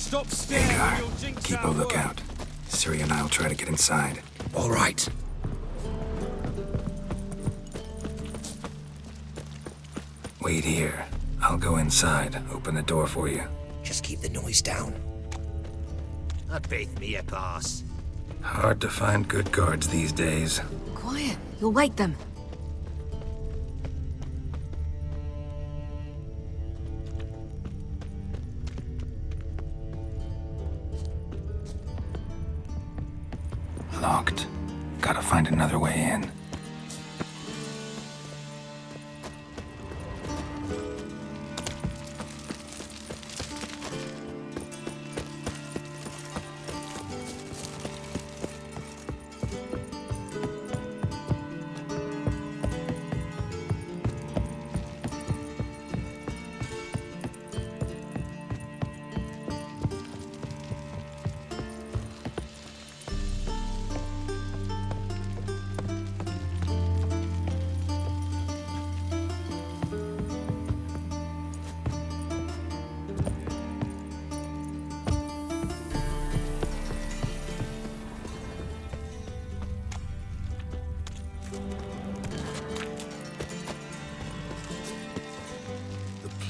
Stop staring or you'll jinx Keep a our work. lookout. Siri and I'll try to get inside. All right. Wait here. I'll go inside, open the door for you. Just keep the noise down. Beth me a pass. Hard to find good guards these days. Quiet. You'll wake them. Locked. Gotta find another way in.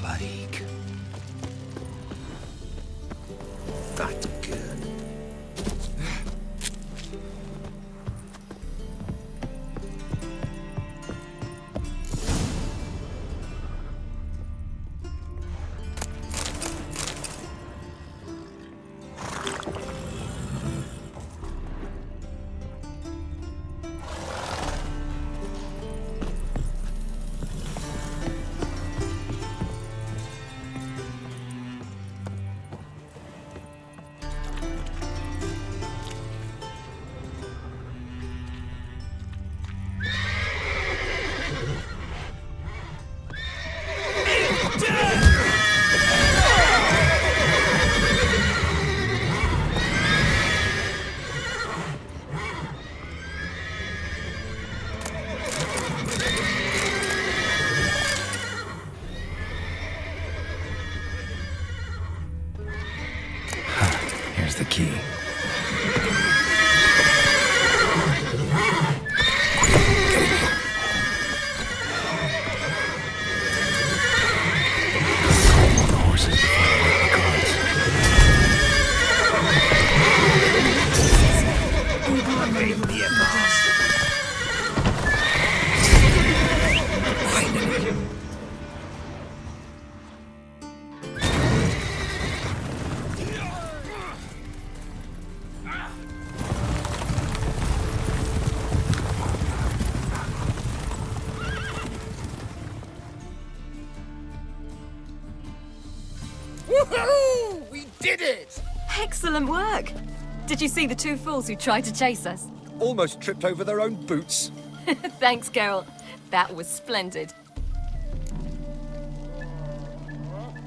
Plague. That good. Here's the key. Woohoo! We did it! Excellent work. Did you see the two fools who tried to chase us? Almost tripped over their own boots. Thanks, Carol. That was splendid.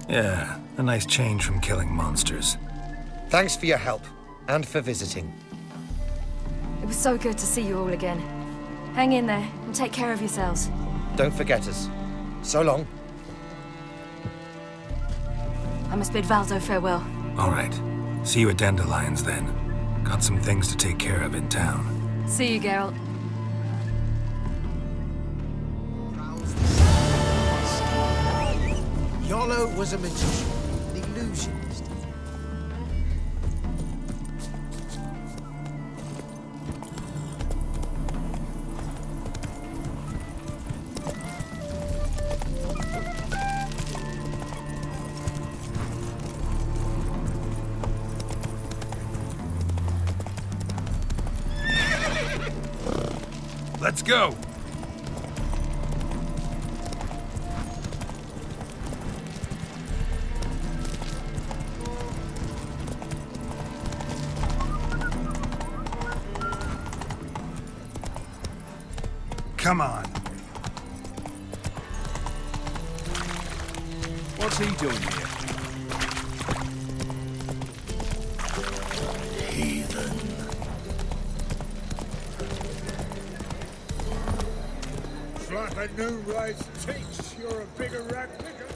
Yeah, a nice change from killing monsters. Thanks for your help and for visiting. It was so good to see you all again. Hang in there and take care of yourselves. Don't forget us. So long. I must bid Valdo farewell. All right. See you at Dandelions then. Got some things to take care of in town. See you, Geralt. Yolo was a magician, an illusionist. Let's go. Come on. What's he doing here? Heathen. It's like a new rise teach. You're a bigger rat picker.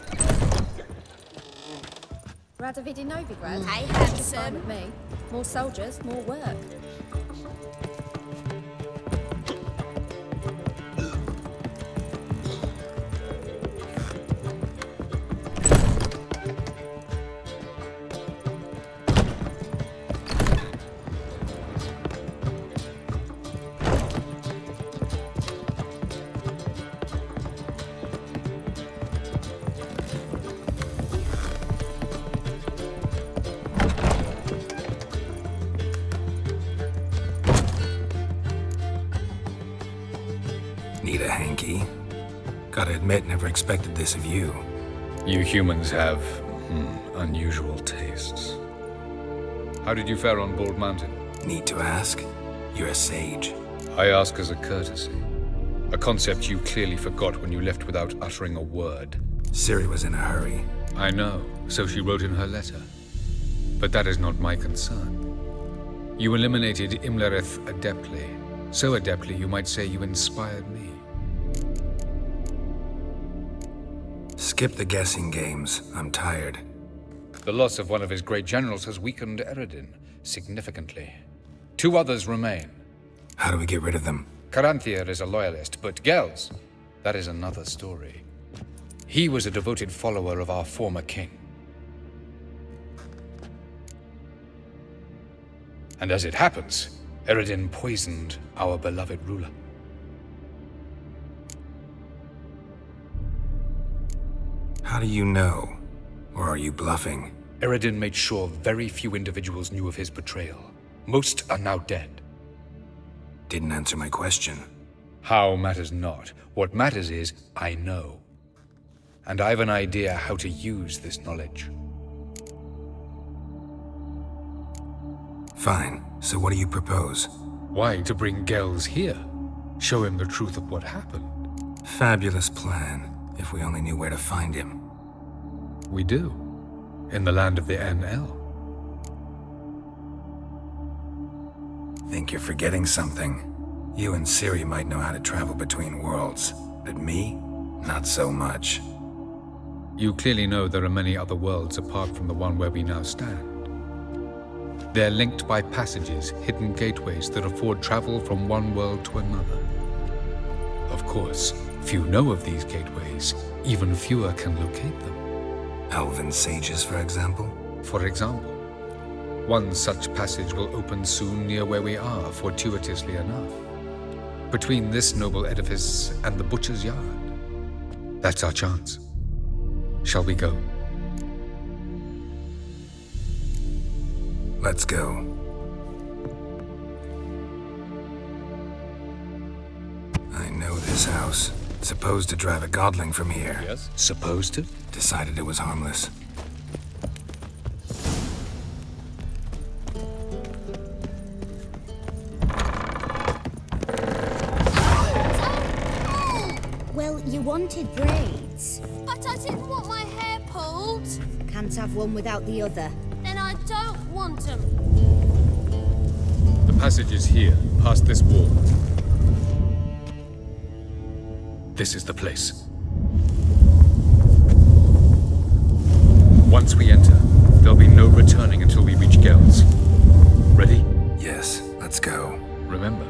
Radovid Novigrad? Hey, Fine handsome. with me. More soldiers, more work. Need a hanky? Gotta admit, never expected this of you. You humans have unusual tastes. How did you fare on Bald Mountain? Need to ask? You're a sage. I ask as a courtesy. A concept you clearly forgot when you left without uttering a word. Ciri was in a hurry. I know, so she wrote in her letter. But that is not my concern. You eliminated Imlerith adeptly. So adeptly, you might say you inspired me. Skip the guessing games. I'm tired. The loss of one of his great generals has weakened Eredin significantly. 2 others remain. How do we get rid of them? Caranthier is a loyalist, but Gels, that is another story. He was a devoted follower of our former king. And as it happens, Eredin poisoned our beloved ruler. How do you know? Or are you bluffing? Eredin made sure very few individuals knew of his betrayal. Most are now dead. Didn't answer my question. How matters not. What matters is, I know. And I have an idea how to use this knowledge. Fine. So what do you propose? Why, to bring Gels here. Show him the truth of what happened. Fabulous plan. If we only knew where to find him. We do. In the land of the NL. Think you're forgetting something. You and Ciri might know how to travel between worlds, but me? Not so much. You clearly know there are many other worlds apart from the one where we now stand. They're linked by passages, hidden gateways that afford travel from one world to another. Of course, few know of these gateways. Even fewer can locate them. Elven sages, for example? For example. One such passage will open soon near where we are, fortuitously enough. Between this noble edifice and the butcher's yard. That's our chance. Shall we go? Let's go. I know this house. Supposed to drive a godling from here. Yes? Supposed to? Decided it was harmless. Well, you wanted braids. But I didn't want my hair pulled. Can't have one without the other. Then I don't want them. The passage is here, past this wall. This is the place. Once we enter, there'll be no returning until we reach Gels. Ready? Yes, let's go. Remember,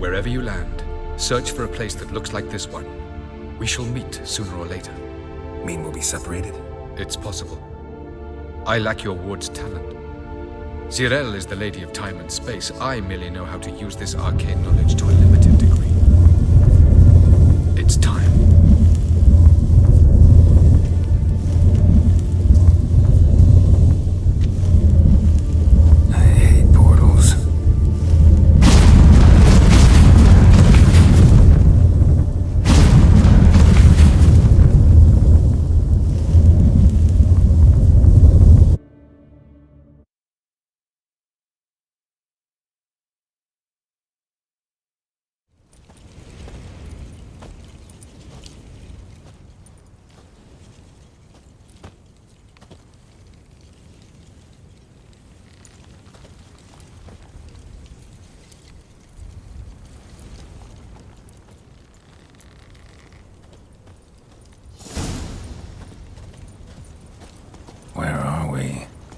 wherever you land, search for a place that looks like this one. We shall meet sooner or later. Mean we'll be separated? It's possible. I lack your ward's talent. Zirel is the lady of time and space. I merely know how to use this arcane knowledge to a limited degree. It's time. I hate portals.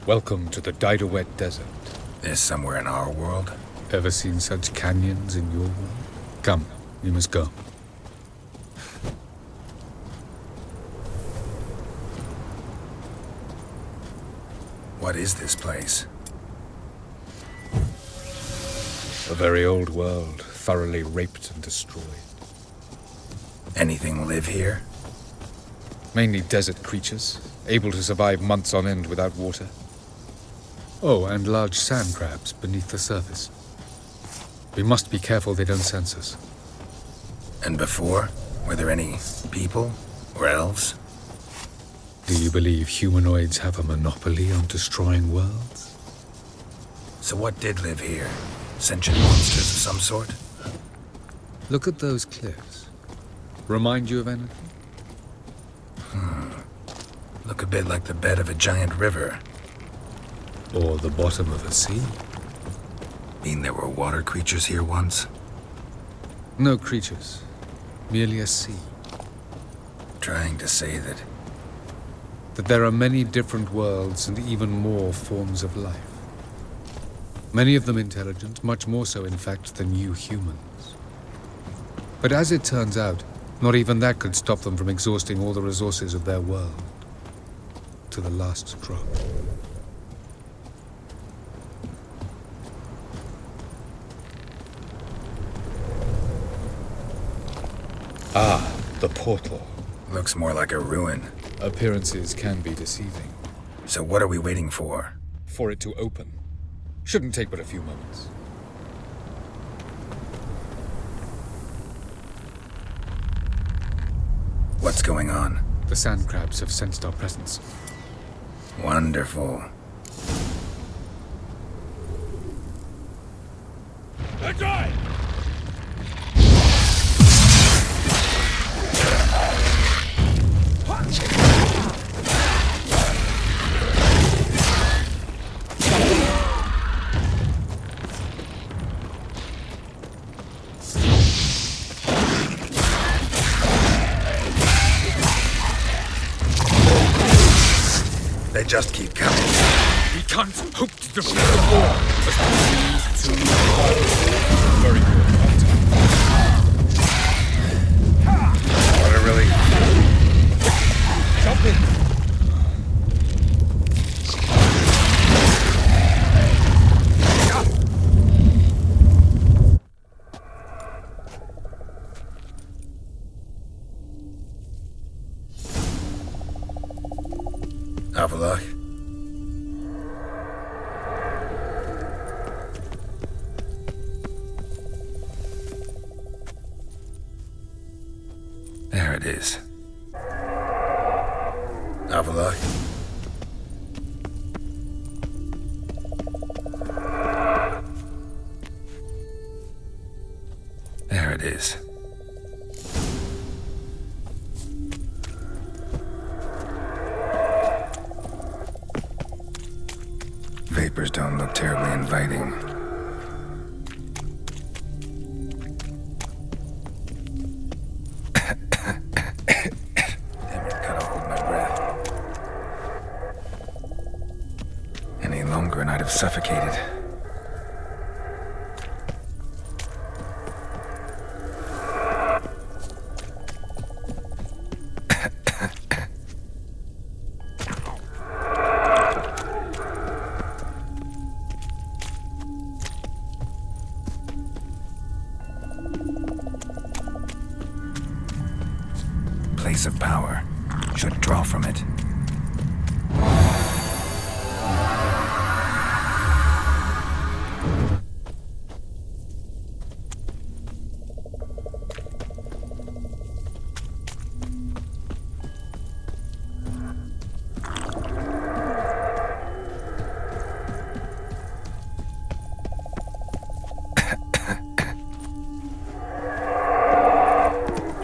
Welcome to the Dido-Wet Desert. This somewhere in our world? Ever seen such canyons in your world? Come, we must go. What is this place? A very old world, thoroughly raped and destroyed. Anything live here? Mainly desert creatures, able to survive months on end without water. Oh, and large sand crabs beneath the surface. We must be careful they don't sense us. And before? Were there any people? Or elves? Do you believe humanoids have a monopoly on destroying worlds? So what did live here? Sentient monsters of some sort? Look at those cliffs. Remind you of anything? Look a bit like the bed of a giant river. Or the bottom of a sea? Mean there were water creatures here once? No creatures. Merely a sea. Trying to say that There are many different worlds and even more forms of life. Many of them intelligent, much more so in fact than you humans. But as it turns out, not even that could stop them from exhausting all the resources of their world. To the last drop. Ah, the portal. looks more like a ruin. Appearances can be deceiving. So what are we waiting for? For it to open. Shouldn't take but a few moments. What's going on? The sand crabs have sensed our presence. Wonderful. Enjoy! They just keep coming. We can't hope to defeat them all. Very good. What a really... Jump in. Avalok. There it is. Avalok. There it is. Vapors don't look terribly inviting. Damn it, gotta hold my breath. Any longer and I'd have suffocated. Place of power. Should draw from it.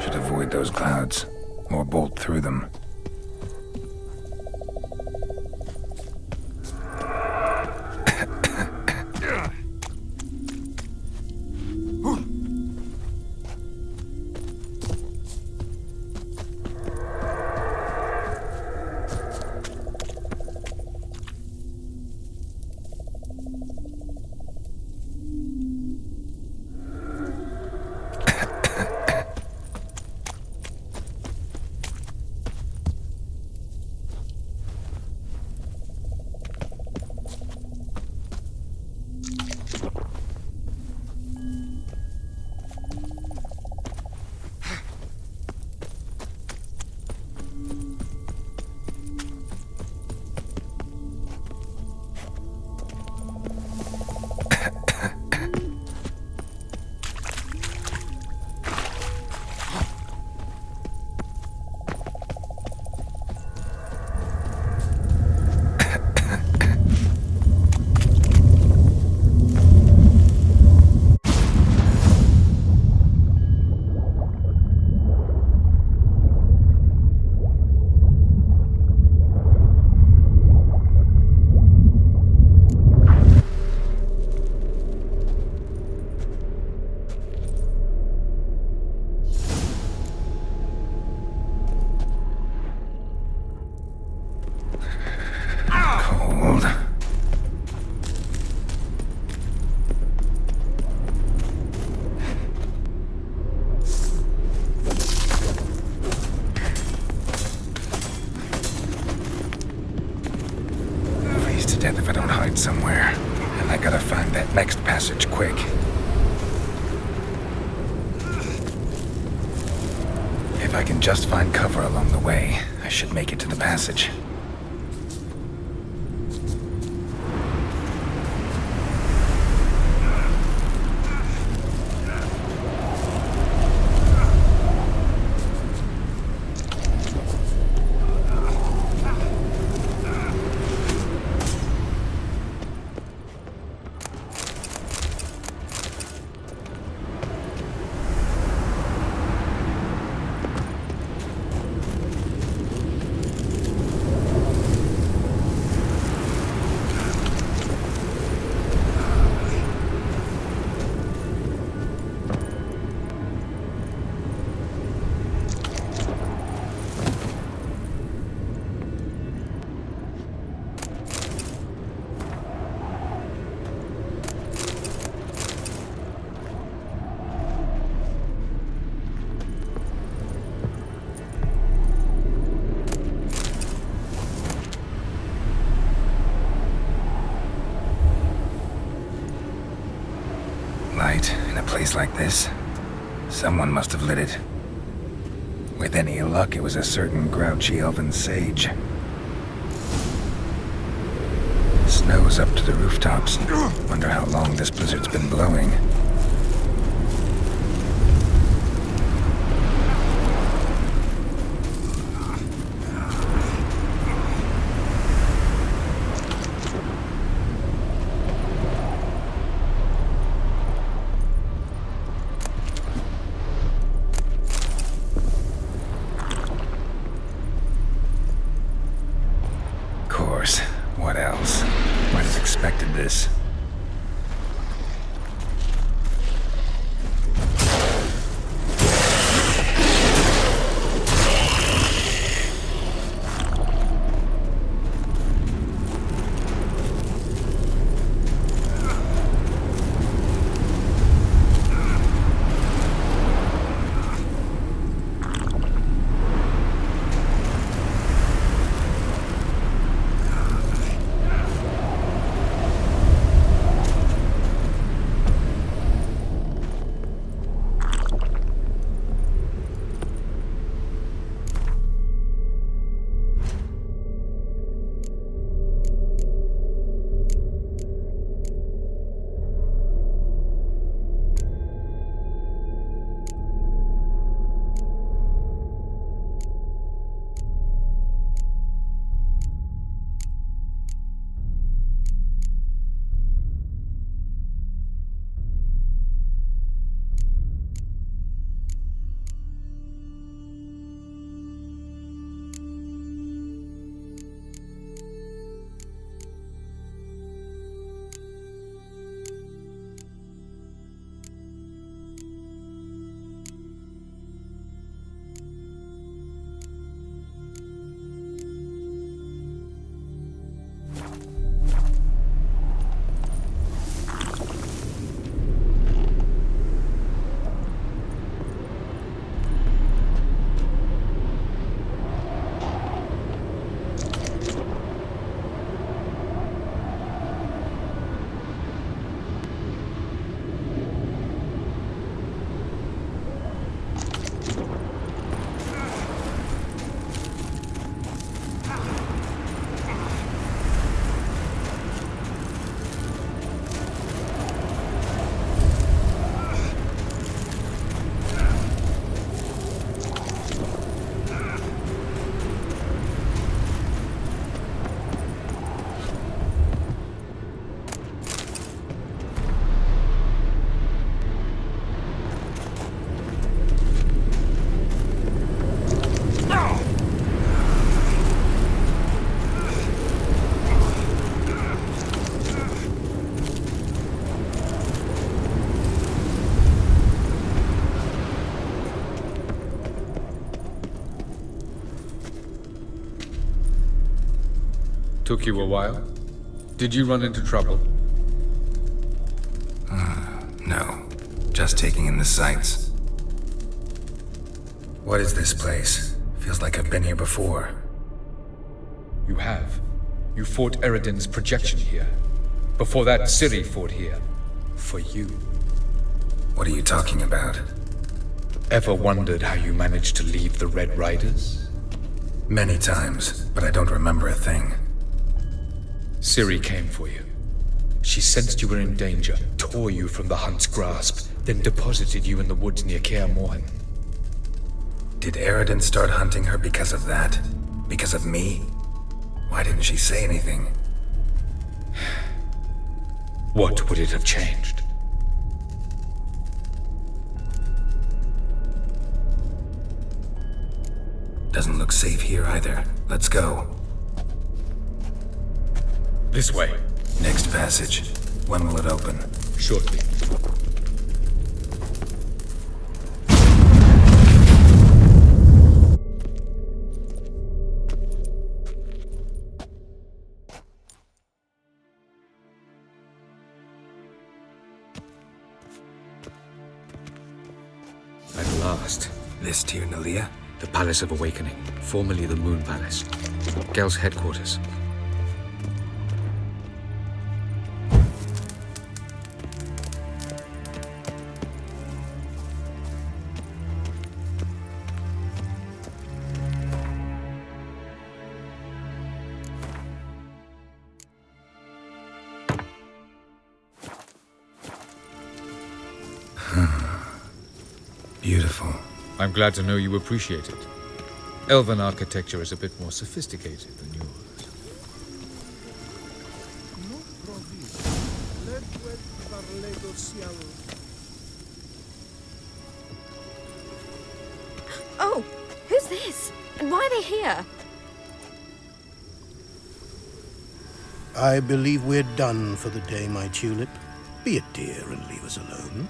Should avoid those clouds. Or bolt through them. death if I don't hide somewhere. And I gotta find that next passage quick. If I can just find cover along the way, I should make it to the passage. In a place like this, someone must have lit it. With any luck, it was a certain grouchy elven sage. Snow's up to the rooftops. Wonder how long this blizzard's been blowing. What else? Might have expected this. Took you a while? Did you run into trouble? No. Just taking in the sights. What is this place? Feels like I've been here before. You have. You fought Eridan's projection here. Before that, Ciri fought here. For you. What are you talking about? Ever wondered how you managed to leave the Red Riders? Many times, but I don't remember a thing. Ciri came for you. She sensed you were in danger, tore you from the Hunt's grasp, then deposited you in the woods near Kaer Morhen. Did Eridan start hunting her because of that? Because of me? Why didn't she say anything? What would it have changed? Doesn't look safe here either. Let's go. This way. Next passage. When will it open? Shortly. At last. This Tyr Nalia? The Palace of Awakening, formerly the Moon Palace. Gel's headquarters. Beautiful. I'm glad to know you appreciate it. Elven architecture is a bit more sophisticated than yours. Oh, who's this? And why are they here? I believe we're done for the day, my tulip. Be a dear and leave us alone.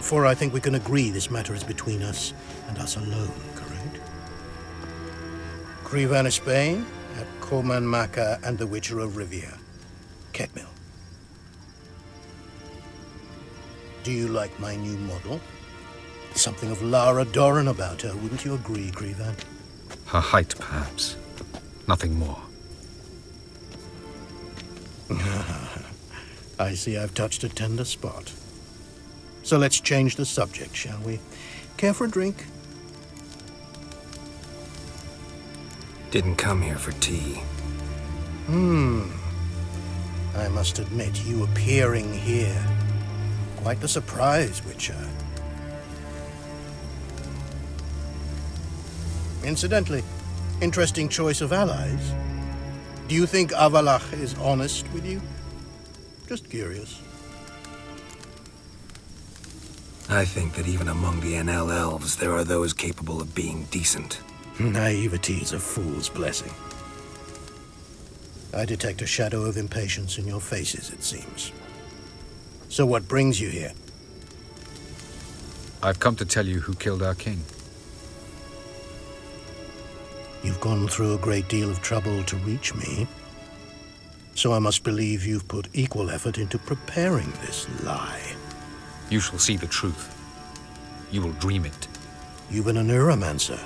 For I think we can agree this matter is between us and us alone, correct? Crevan of Spain, at Corman Maca and the Witcher of Rivia. Ketmill. Do you like my new model? Something of Lara Doran about her, wouldn't you agree, Crevan? Her height, perhaps. Nothing more. I see I've touched a tender spot. So let's change the subject, shall we? Care for a drink? Didn't come here for tea. I must admit, you appearing here. Quite the surprise, Witcher. Incidentally, interesting choice of allies. Do you think Avalach is honest with you? Just curious. I think that even among the NL elves, there are those capable of being decent. Naivety is a fool's blessing. I detect a shadow of impatience in your faces, it seems. So what brings you here? I've come to tell you who killed our king. You've gone through a great deal of trouble to reach me. So I must believe you've put equal effort into preparing this lie. You shall see the truth. You will dream it. You've been a neuromancer.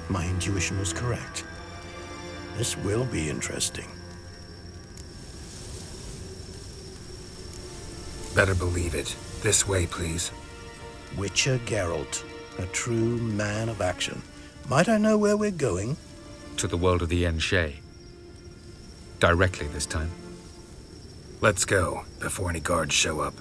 My intuition was correct. This will be interesting. Better believe it. This way, please. Witcher Geralt, a true man of action. Might I know where we're going? To the world of the Enshe. Directly this time. Let's go, before any guards show up.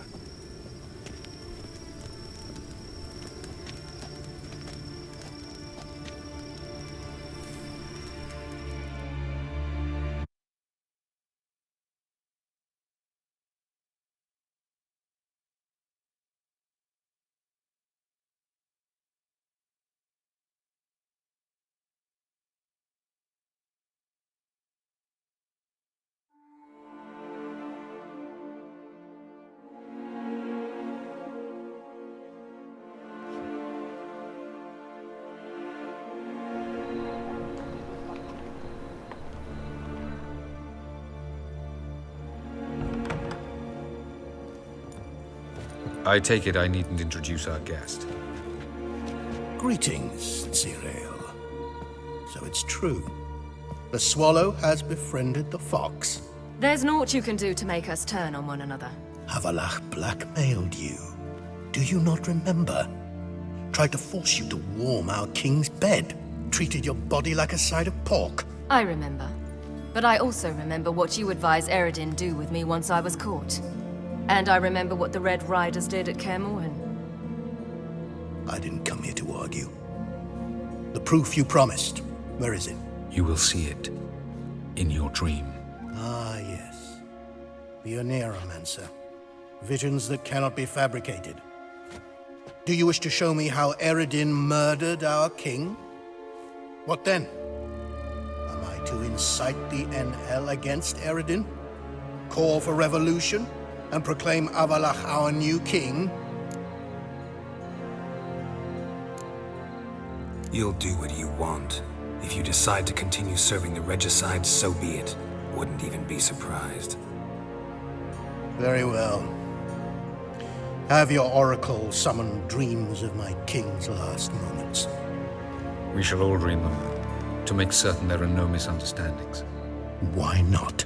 I take it I needn't introduce our guest. Greetings, Cyril. So it's true. The swallow has befriended the fox. There's naught you can do to make us turn on one another. Havalach blackmailed you. Do you not remember? Tried to force you to warm our king's bed. Treated your body like a side of pork. I remember. But I also remember what you advised Eredin do with me once I was caught. And I remember what the Red Riders did at Kermorhen. I didn't come here to argue. The proof you promised, where is it? You will see it in your dream. Ah, yes. The Oneiromancer. Visions that cannot be fabricated. Do you wish to show me how Eredin murdered our king? What then? Am I to incite the NL against Eredin? Call for revolution? And proclaim Havalach our new king? You'll do what you want. If you decide to continue serving the regicide, so be it. Wouldn't even be surprised. Very well. Have your oracle summon dreams of my king's last moments. We shall all dream them, to make certain there are no misunderstandings. Why not?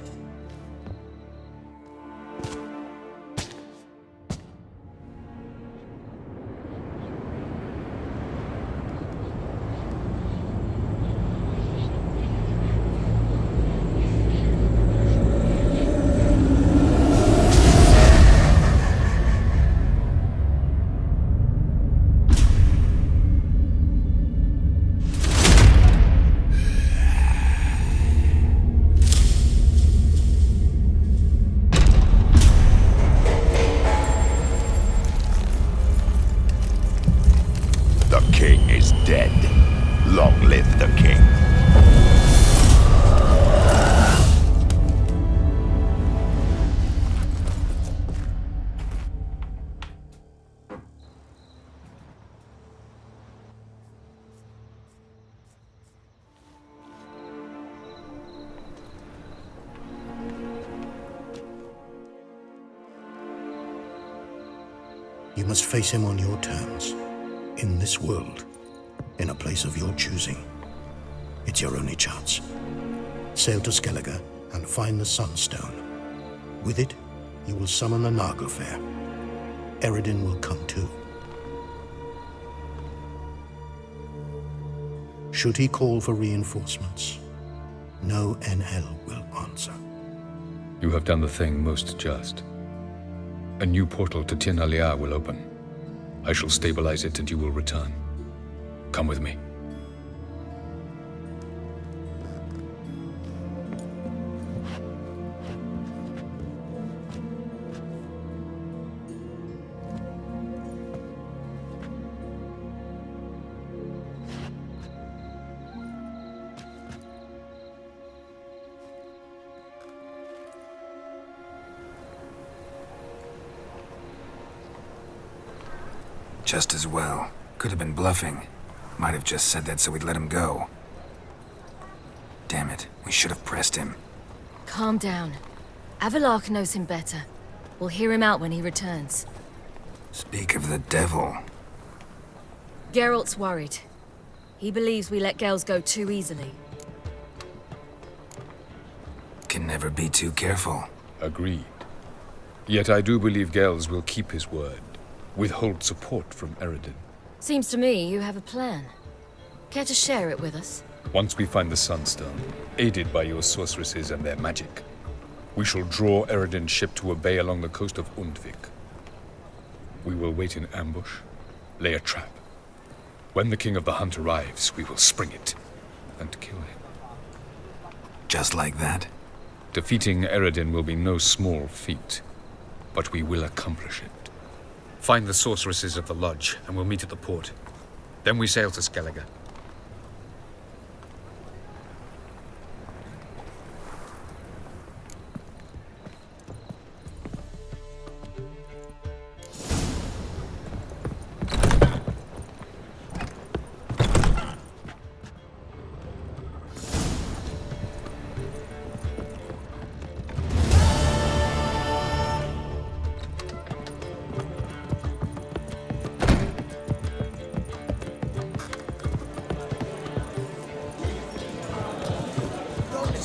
You must face him on your terms, in this world, in a place of your choosing. It's your only chance. Sail to Skellige and find the Sunstone. With it, you will summon the Naga Fair. Eredin will come too. Should he call for reinforcements, no NL will answer. You have done the thing most just. A new portal to Thien will open. I shall stabilize it and you will return. Come with me. Just as well. Could have been bluffing. Might have just said that so we'd let him go. Damn it, we should have pressed him. Calm down. Havalach knows him better. We'll hear him out when he returns. Speak of the devil. Geralt's worried. He believes we let Gels go too easily. Can never be too careful. Agreed. Yet I do believe Gels will keep his word. Withhold support from Eredin. Seems to me you have a plan. Care to share it with us? Once we find the Sunstone, aided by your sorceresses and their magic, we shall draw Eredin's ship to a bay along the coast of Undvik. We will wait in ambush, lay a trap. When the King of the Hunt arrives, we will spring it and kill him. Just like that? Defeating Eredin will be no small feat, but we will accomplish it. Find the sorceresses of the lodge, and we'll meet at the port. Then we sail to Skellige.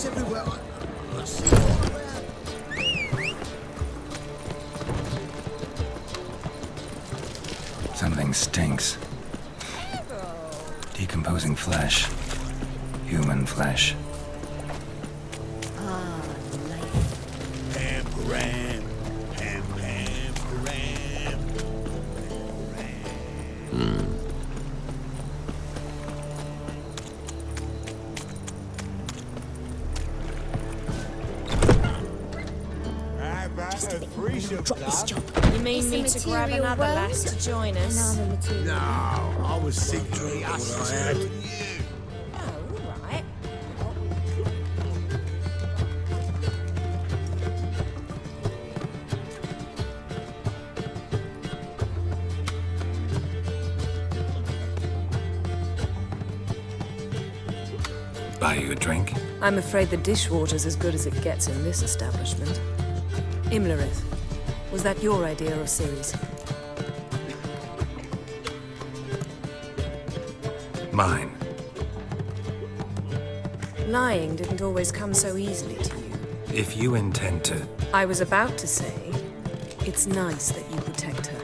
It's everywhere. I see it all around. Something stinks. Decomposing flesh. Human flesh. Pam, ram. Pam, pam, ram. Just a bit more and I'll drop this job. You mean me to grab another lass to join us? Another material. No, I was secretly us what I had. Oh, all right. Buy you a drink? I'm afraid the dishwater's as good as it gets in this establishment. Imlerith, was that your idea or Ciri's? Mine. Lying didn't always come so easily to you. If you intend to... I was about to say, it's nice that you protect her.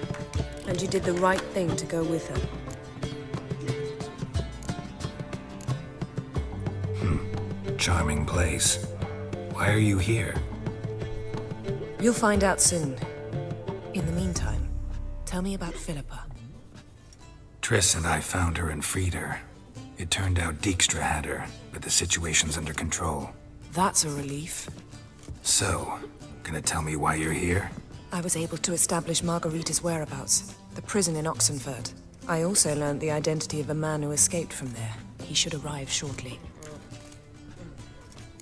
And you did the right thing to go with her. Charming place. Why are you here? You'll find out soon. In the meantime, tell me about Philippa. Triss and I found her and freed her. It turned out Dijkstra had her, but the situation's under control. That's a relief. So, gonna tell me why you're here? I was able to establish Margarita's whereabouts, the prison in Oxenford. I also learned the identity of a man who escaped from there. He should arrive shortly.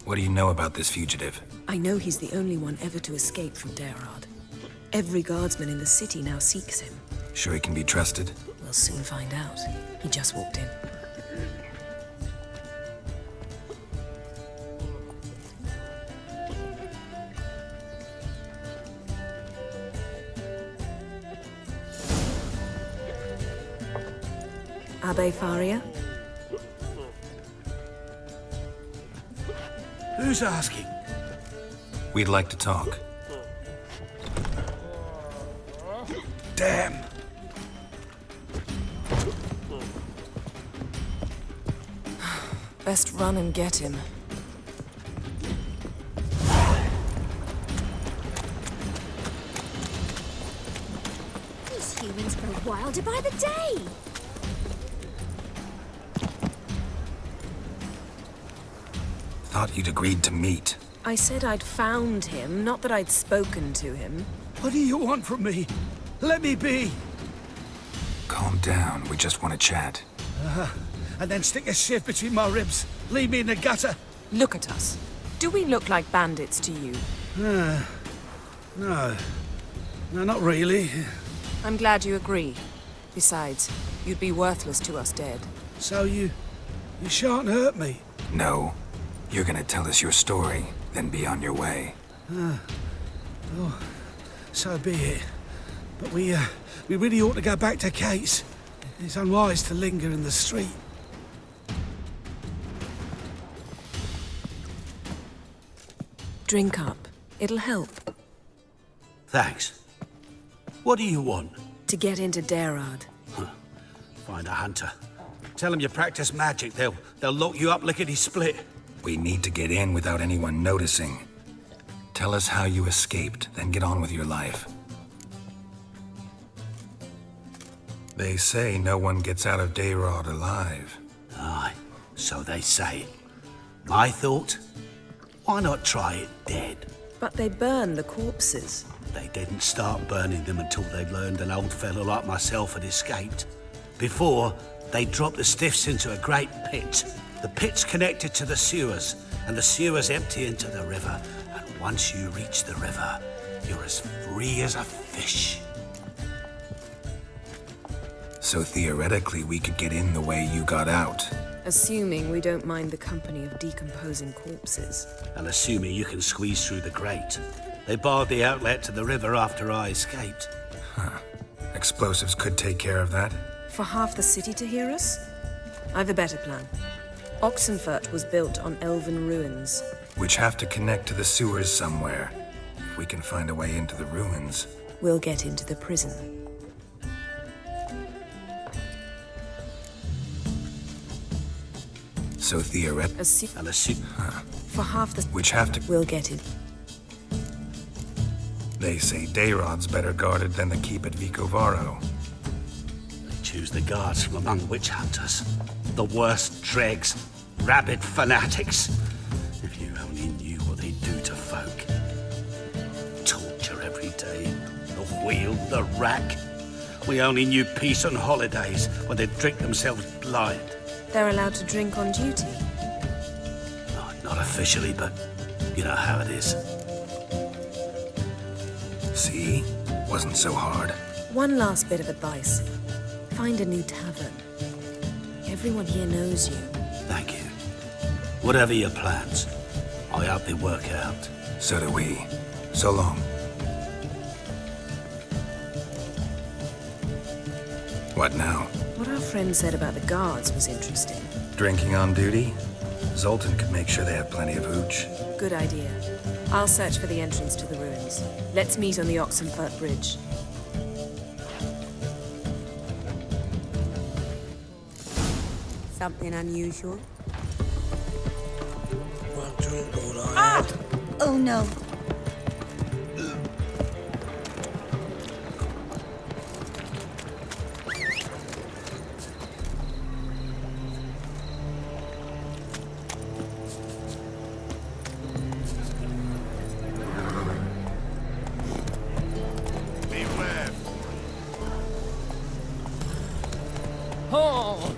What do you know about this fugitive? I know he's the only one ever to escape from Derard. Every guardsman in the city now seeks him. Sure he can be trusted? We'll soon find out. He just walked in. Abbe Faria? Who's asking? We'd like to talk. Damn. Best run and get him. These humans grow wilder by the day. Thought you'd agreed to meet. I said I'd found him, not that I'd spoken to him. What do you want from me? Let me be. Calm down, we just want to chat. And then stick a sieve between my ribs. Leave me in the gutter. Look at us. Do we look like bandits to you? No. No, not really. I'm glad you agree. Besides, you'd be worthless to us dead. So you shan't hurt me. No. You're gonna tell us your story, then be on your way. Oh, so be it. But we really ought to go back to Kate's. It's unwise to linger in the street. Drink up. It'll help. Thanks. What do you want? To get into Derard. Find a hunter. Tell them you practice magic. They'll lock you up lickety-split. We need to get in without anyone noticing. Tell us how you escaped, then get on with your life. They say no one gets out of Derard alive. Aye, so they say. My thought? Why not try it dead? But they burn the corpses. They didn't start burning them until they learned an old fellow like myself had escaped. Before, they dropped the stiffs into a great pit. The pit's connected to the sewers, and the sewers empty into the river. And once you reach the river, you're as free as a fish. So theoretically, we could get in the way you got out. Assuming we don't mind the company of decomposing corpses. And assuming you can squeeze through the grate. They barred the outlet to the river after I escaped. Huh. Explosives could take care of that. For half the city to hear us? I've a better plan. Oxenfurt was built on elven ruins. Which have to connect to the sewers somewhere. If we can find a way into the ruins. We'll get into the prison. So theoretically, For half the... which have to... We'll get in. They say Dayrod's better guarded than the keep at Vicovaro. They choose the guards from among witch hunters. The worst dregs, rabid fanatics. If you only knew what they do to folk. Torture every day. The wheel, the rack. We only knew peace on holidays when they'd drink themselves blind. They're allowed to drink on duty. No, not officially, but you know how it is. See? Wasn't so hard. One last bit of advice. Find a new tavern. Everyone here knows you. Thank you. Whatever your plans, I hope they work out. So do we. So long. What now? What our friend said about the guards was interesting. Drinking on duty? Zoltan could make sure they have plenty of hooch. Good idea. I'll search for the entrance to the ruins. Let's meet on the Oxenfurt Bridge. Something unusual? One drink all I had. Oh no. Beware. Oh!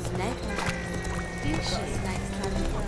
Snake? Snakes come and go.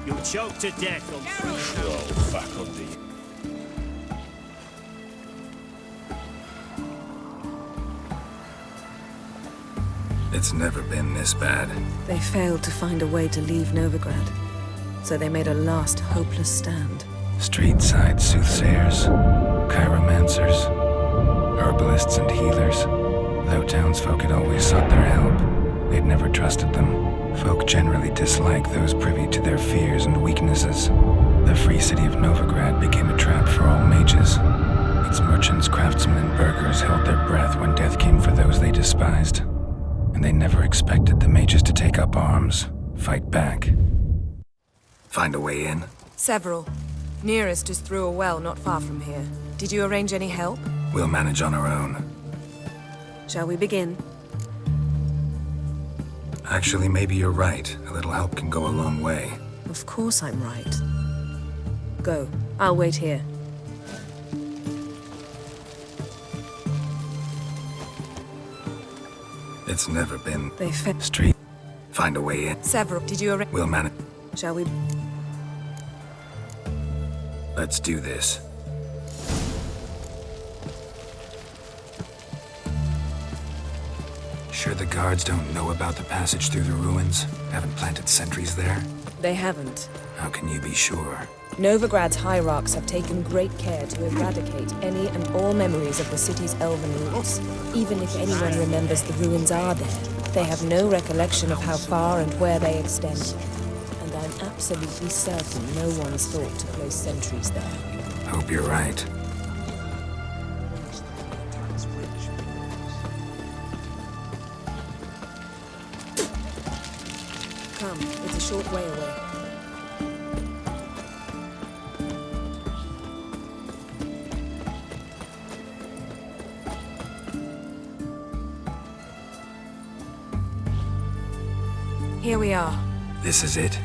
You'll choke to death on faculty. It's never been this bad. They failed to find a way to leave Novigrad, so they made a last hopeless stand. Street-side soothsayers, chiromancers, herbalists and healers. Though townsfolk had always sought their help, they'd never trusted them. Folk generally dislike those privy to their fears and weaknesses. The free city of Novigrad became a trap for all mages. Its merchants, craftsmen, and burghers held their breath when death came for those they despised. And they never expected the mages to take up arms, fight back. Find a way in? Several. Nearest is through a well not far from here. Did you arrange any help? We'll manage on our own. Shall we begin? Actually, maybe you're right. A little help can go a long way. Of course I'm right. Go. I'll wait here. It's never been... They street. Find a way in. Several. Did you arrange? We'll manage. Shall we? Let's do this. Sure the guards don't know about the passage through the ruins? Haven't planted sentries there? They haven't. How can you be sure? Novigrad's hierarchs have taken great care to eradicate any and all memories of the city's elven roots. Even if anyone remembers the ruins are there, they have no recollection of how far and where they extend. And I'm absolutely certain no one's thought to place sentries there. Hope you're right. Come, it's a short way away. Here we are. This is it?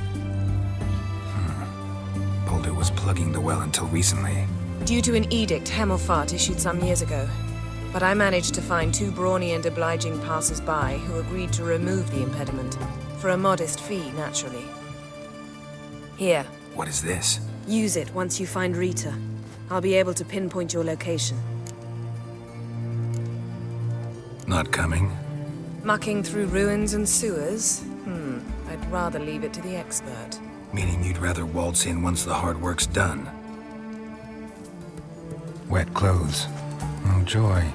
Boulder was plugging the well until recently. Due to an edict Hemelfart issued some years ago. But I managed to find 2 brawny and obliging passers-by who agreed to remove the impediment. For a modest fee, naturally. Here. What is this? Use it once you find Rita. I'll be able to pinpoint your location. Not coming? Mucking through ruins and sewers? I'd rather leave it to the expert. Meaning you'd rather waltz in once the hard work's done. Wet clothes. Oh, joy.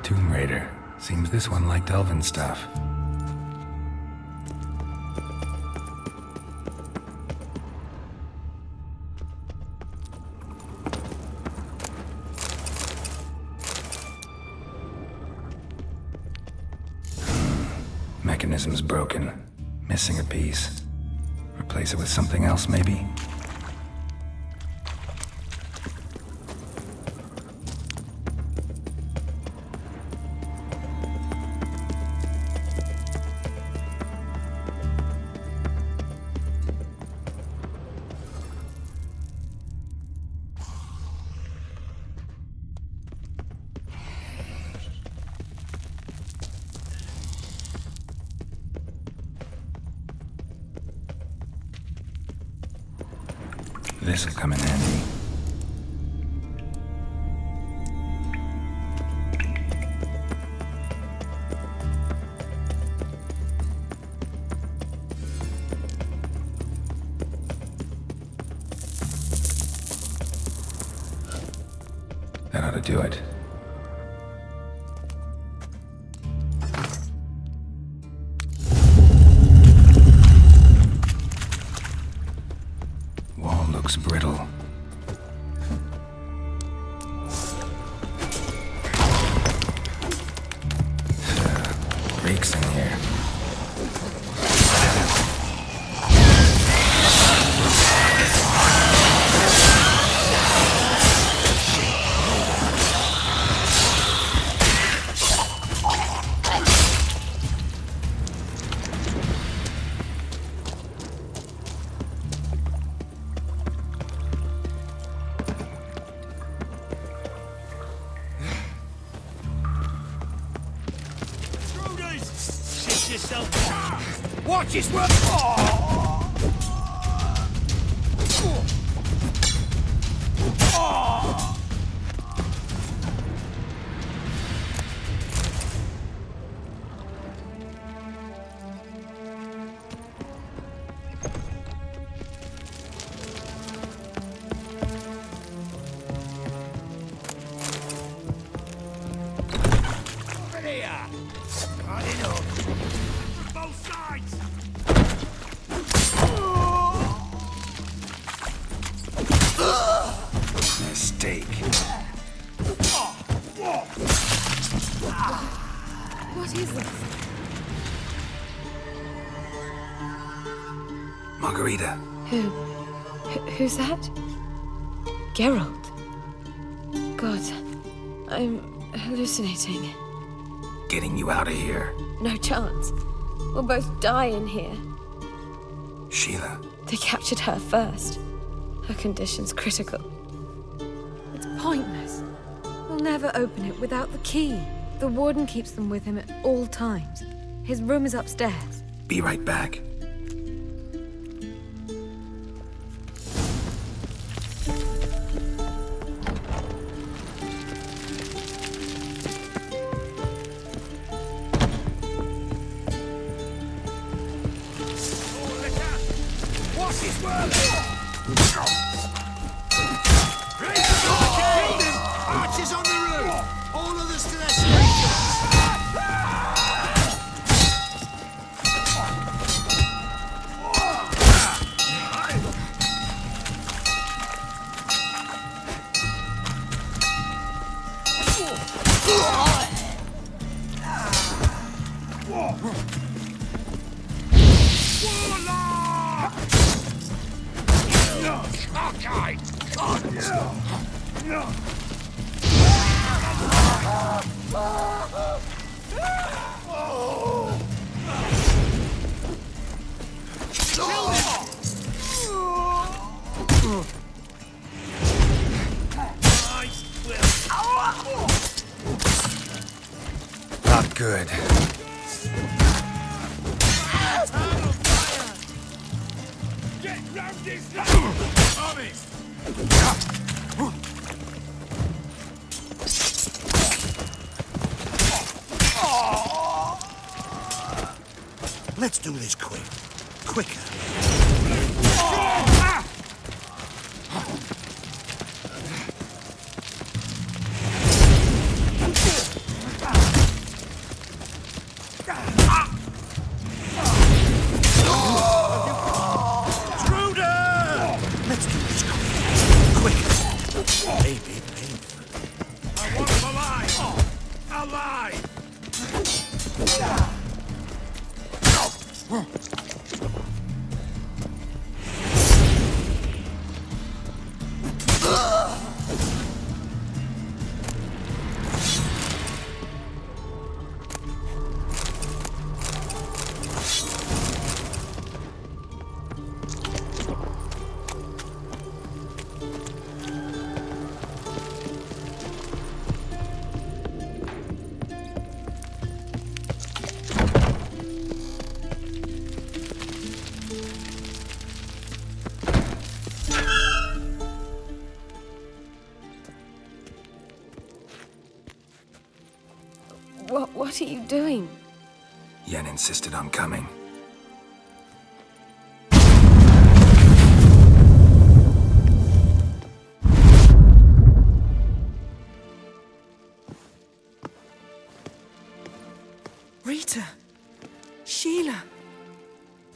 Tomb Raider. Seems this one liked elven stuff. Mechanism's broken. Missing a piece. Replace it with something else, maybe? This'll come in handy. That ought to do it. Looks brittle. Creaks in here. Watch his work! Mistake. What is this? Margarita. Who's that? Geralt. God, I'm hallucinating. Getting you out of here. No chance. We'll both die in here. Sheila. They captured her first. Her condition's critical. It's pointless. We'll never open it without the key. The warden keeps them with him at all times. His room is upstairs. Be right back. Okay. Not good. Get round this honest. Let's do this quick. Quicker. Let's do this quick. Maybe painful. I want him alive. Alive. What are you doing? Yen insisted on coming. Rita! Sheila!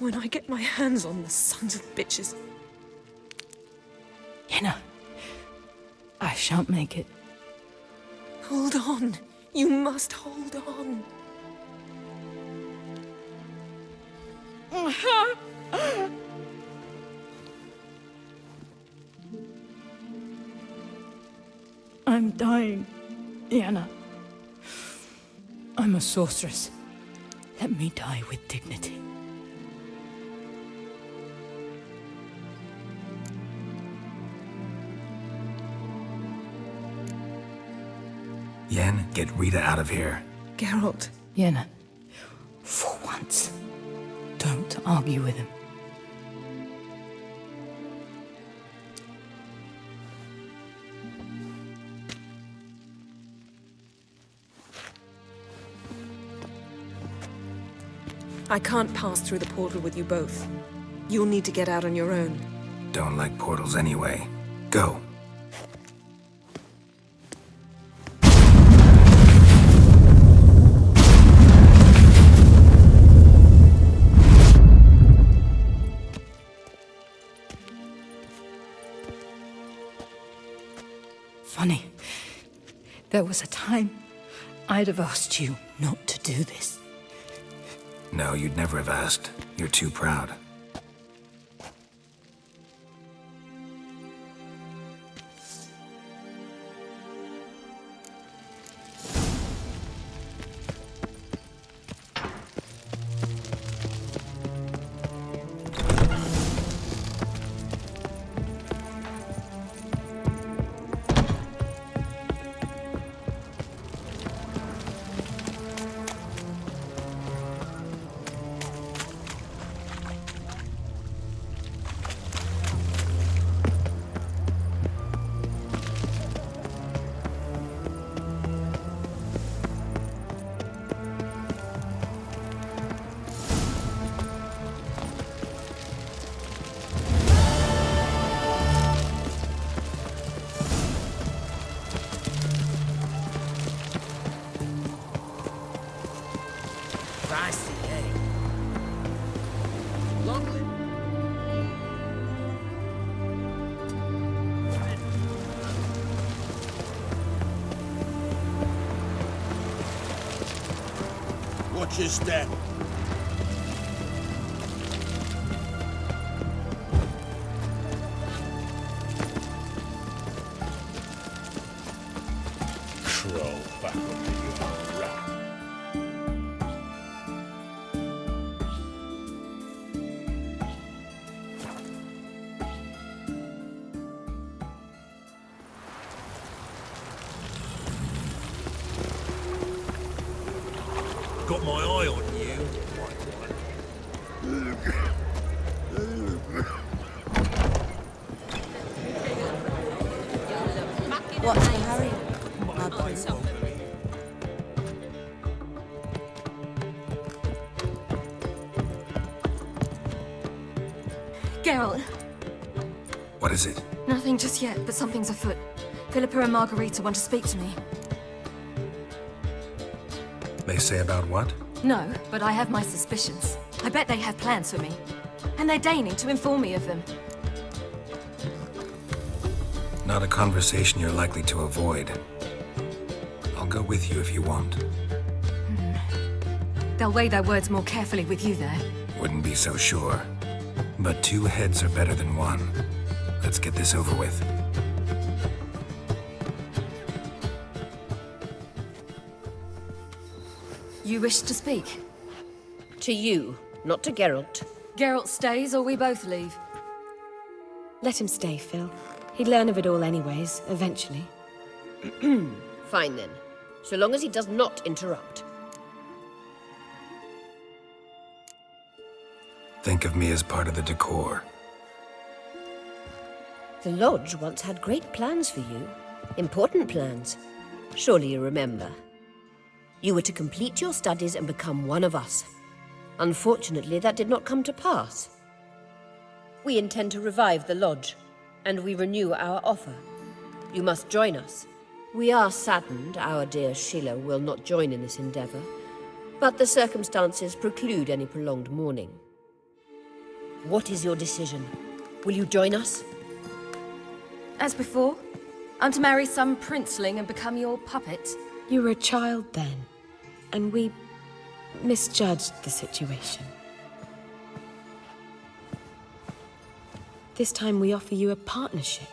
When I get my hands on the sons of bitches. Yenna, I shan't make it. Hold on. You must hold on. I'm dying, Yenna. I'm a sorceress. Let me die with dignity. Yen, get Rita out of here. Geralt. Yenna, for once, don't argue with him. I can't pass through the portal with you both. You'll need to get out on your own. Don't like portals anyway. Go. Funny. There was a time I'd have asked you not to do this. No, you'd never have asked. You're too proud. Watch your step. crawl back under your wrap. Got my eye on you. What's the hurry? Geralt, What is it? nothing just yet, but something's afoot. Philippa and Margarita want to speak to me. They say about what? No, but I have my suspicions. I bet they have plans for me. And they're deigning to inform me of them. Not a conversation you're likely to avoid. I'll go with you if you want. They'll weigh their words more carefully with you there. Wouldn't be so sure. But 2 heads are better than 1. Let's get this over with. You wish to speak? To you, not to Geralt. Geralt stays or we both leave? Let him stay, Phil. He'd learn of it all anyways, eventually. Fine then. So long as he does not interrupt. Think of me as part of the decor. The Lodge once had great plans for you. Important plans. Surely you remember. You were to complete your studies and become one of us. Unfortunately, that did not come to pass. We intend to revive the Lodge, and we renew our offer. You must join us. We are saddened our dear Sheila will not join in this endeavor, but the circumstances preclude any prolonged mourning. What is your decision? Will you join us? As before, I'm to marry some princeling and become your puppet. You were a child then, and we misjudged the situation. This time we offer you a partnership.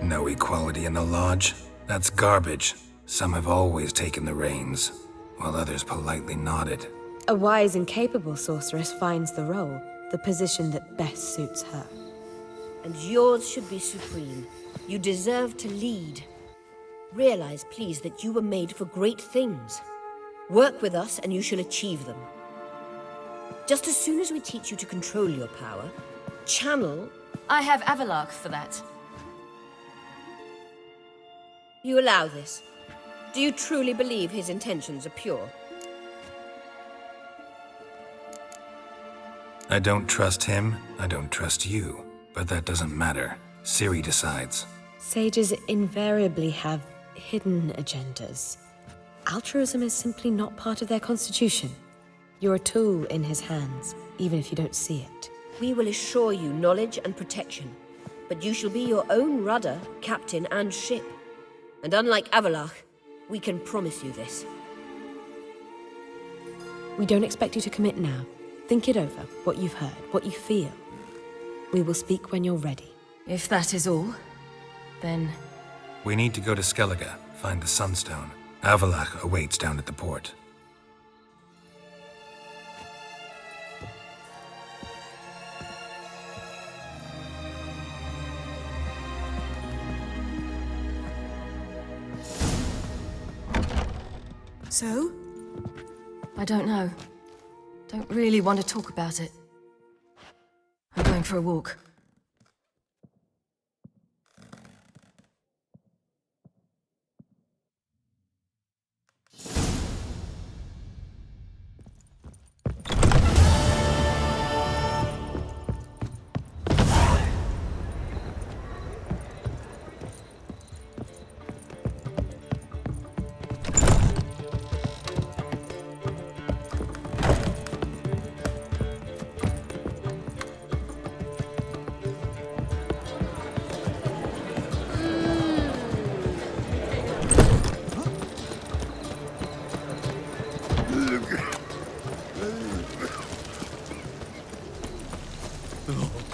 No equality in the Lodge? That's garbage. Some have always taken the reins, while others politely nodded. A wise and capable sorceress finds the role, the position that best suits her. And yours should be supreme. You deserve to lead. Realize, please, that you were made for great things. Work with us and you shall achieve them. Just as soon as we teach you to control your power, channel... I have Avalark for that. You allow this? Do you truly believe his intentions are pure? I don't trust him, I don't trust you. But that doesn't matter. Ciri decides. Sages invariably have hidden agendas. Altruism is simply not part of their constitution. You're a tool in his hands, even if you don't see it. We will assure you knowledge and protection, but you shall be your own rudder, captain, and ship. And unlike Avalark, we can promise you this. We don't expect you to commit now. Think it over, what you've heard, what you feel. We will speak when you're ready. If that is all, then... We need to go to Skellige, find the Sunstone. Avalark awaits down at the port. So? I don't know. Don't really want to talk about it. I'm going for a walk.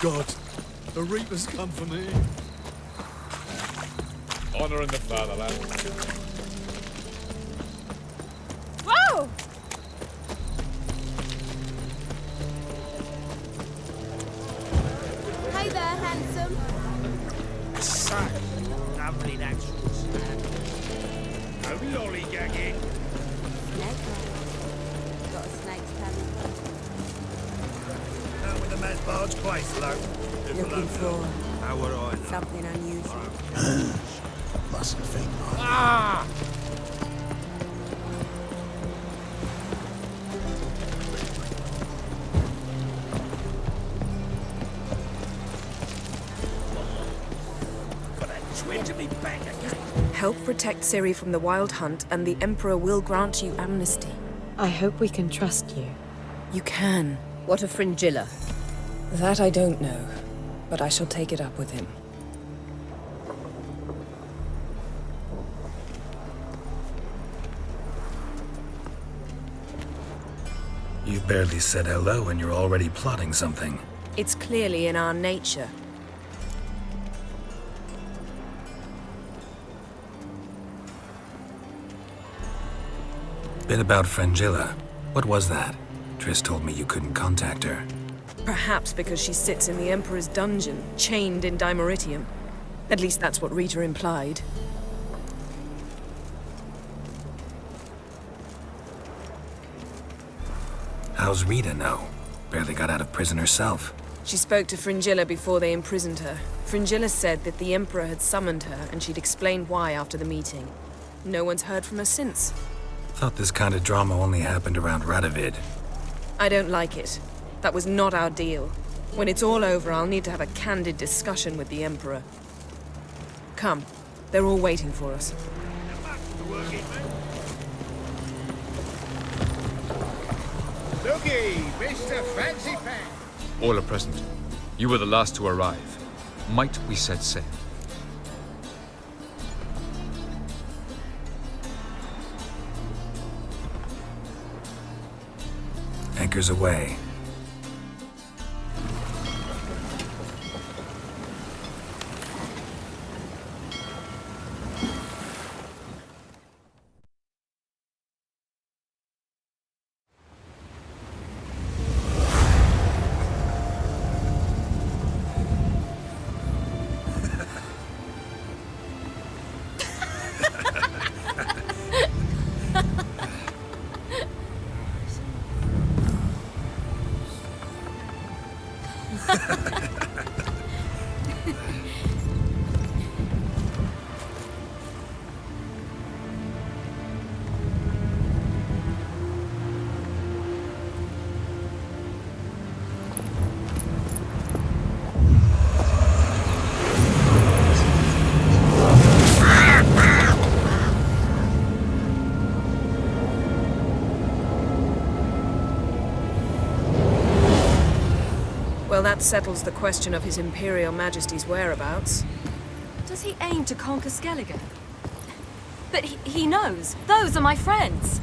God, the Reapers come for me. Honor in the fatherland. Whoa! Hey there, handsome. So, lovely natural snack. No lollygagging. Got a snake's tummy. Down with the man's barge quite slow. Looking for How would I know? something unusual. Mustn't think much. Ah! Got a twinge of me back again. Help protect Ciri from the Wild Hunt, and the Emperor will grant you amnesty. I hope we can trust you. You can. What of Fringilla? That I don't know, but I shall take it up with him. You've barely said hello and you're already plotting something. It's clearly in our nature. Bit about Fringilla. What was that? Triss told me you couldn't contact her. Perhaps because she sits in the Emperor's dungeon, chained in Dimeritium. At least that's what Rita implied. How's Rita know? Barely got out of prison herself. She spoke to Fringilla before they imprisoned her. Fringilla said that the Emperor had summoned her, and she'd explained why after the meeting. No one's heard from her since. Thought this kind of drama only happened around Radovid. I don't like it. That was not our deal. When it's all over, I'll need to have a candid discussion with the Emperor. Come. They're all waiting for us. Looky, Mr. Fancy Pants. All are present. You were the last to arrive. Might we set sail? Anchors away. Well, that settles the question of His Imperial Majesty's whereabouts. Does he aim to conquer Skellige? But he knows. Those are my friends.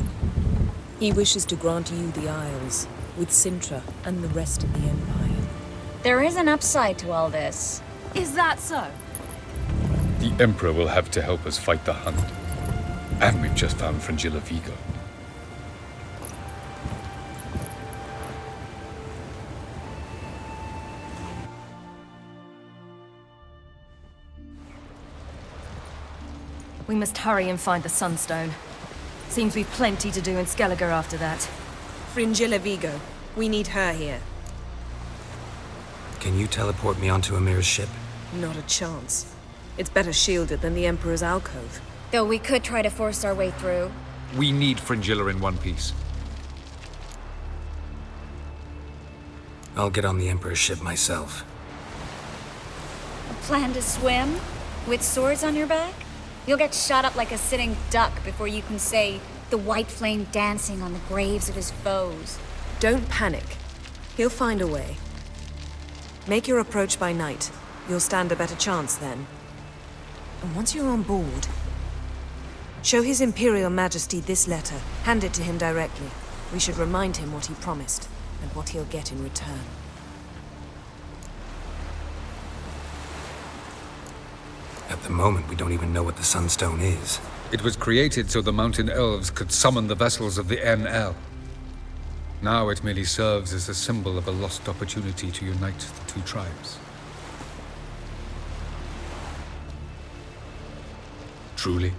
He wishes to grant you the Isles, with Sintra and the rest of the Empire. There is an upside to all this. Is that so? The Emperor will have to help us fight the Hunt. And we've just found Fringilla Vigo. We must hurry and find the Sunstone. Seems we've plenty to do in Skellige after that. Fringilla Vigo. We need her here. Can you teleport me onto Amir's ship? Not a chance. It's better shielded than the Emperor's alcove. Though we could try to force our way through. We need Fringilla in one piece. I'll get on the Emperor's ship myself. A plan to swim? With swords on your back? You'll get shot up like a sitting duck before you can say the white flame dancing on the graves of his foes. Don't panic. He'll find a way. Make your approach by night. You'll stand a better chance then. And once you're on board, show His Imperial Majesty this letter. Hand it to him directly. We should remind him what he promised, and what he'll get in return. At the moment, we don't even know what the Sunstone is. It was created so the mountain elves could summon the vessels of the NL. Now it merely serves as a symbol of a lost opportunity to unite the two tribes. Truly?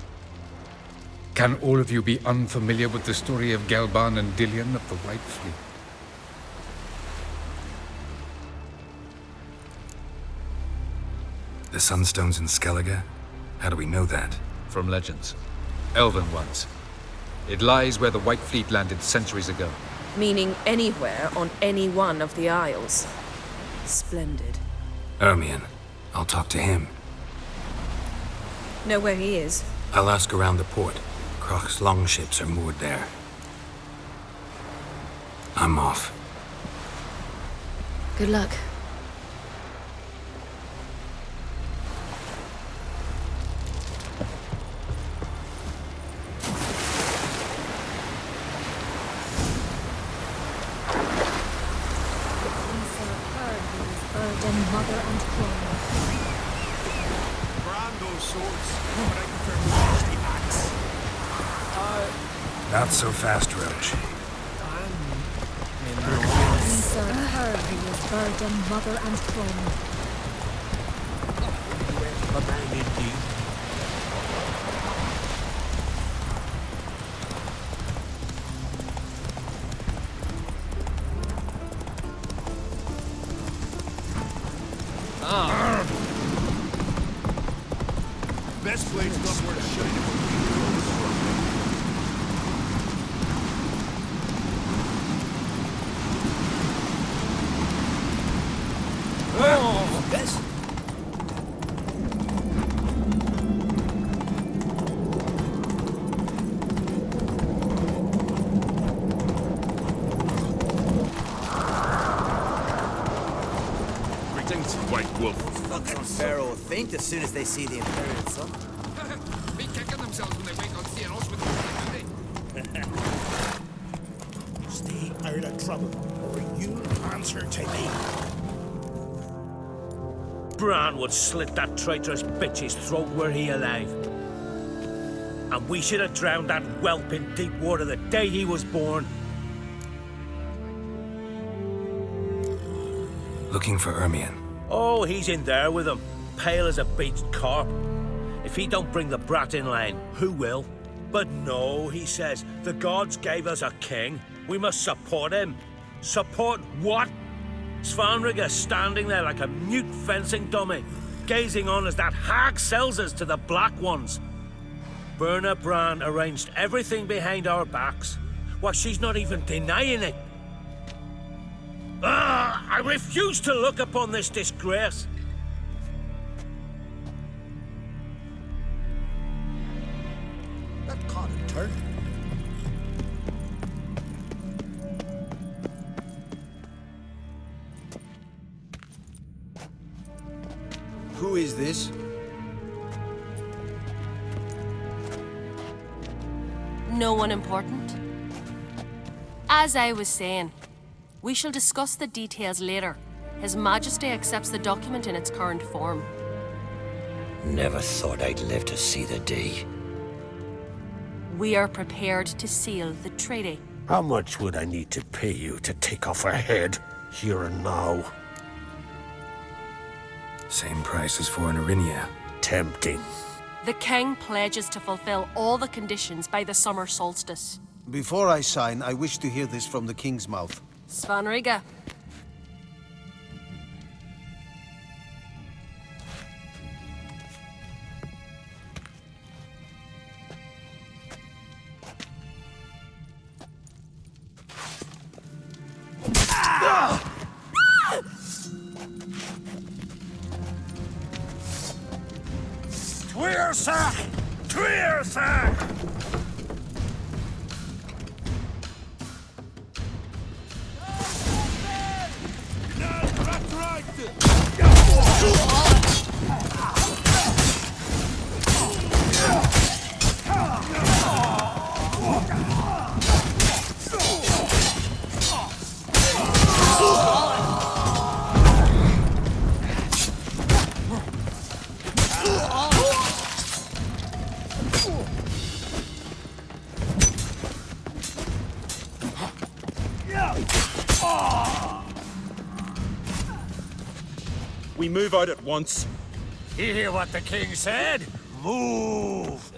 Can all of you be unfamiliar with the story of Gelban and Dillion of the White Fleet? The Sunstone's in Skellige? How do we know that? From legends. Elven ones. It lies where the White Fleet landed centuries ago. Meaning anywhere on any one of the Isles. Splendid. Ermion. I'll talk to him. Know where he is? I'll ask around the port. Krach's longships are moored there. I'm off. Good luck. Mother and throne. Brando swords, ready for nasty axe. Not so fast, Roach. Sir, her who is burden, mother and throne. A man indeed. Best blade's not worth shining. Yes. Greetings, White Wolf. Fucking Pharaoh will faint as soon as they see the Imperial sun. Be kicking themselves when they wake on seeing us with the Stay out of trouble, or you answer to me. Bran would slit that traitorous bitch's throat were he alive. And we should have drowned that whelp in deep water the day he was born. Looking for Ermion. Oh, he's in there with him, pale as a beached carp. If he don't bring the brat in line, who will? But no, he says, the gods gave us a king. We must support him. Support what? Svanrige standing there like a mute fencing dummy, gazing on as that hag sells us to the Black Ones. Berna Bran arranged everything behind our backs. Well, she's not even denying it. I refuse to look upon this disgrace. That caught a turn. Who is this? No one important. As I was saying, we shall discuss the details later. His Majesty accepts the document in its current form. Never thought I'd live to see the day. We are prepared to seal the treaty. How much would I need to pay you to take off her head, here and now? Same price as for an Arinia. Tempting. The King pledges to fulfill all the conditions by the summer solstice. Before I sign, I wish to hear this from the King's mouth. Svanrige. Tweersack! Tweersack! we move out at once. You hear what the king said? Move!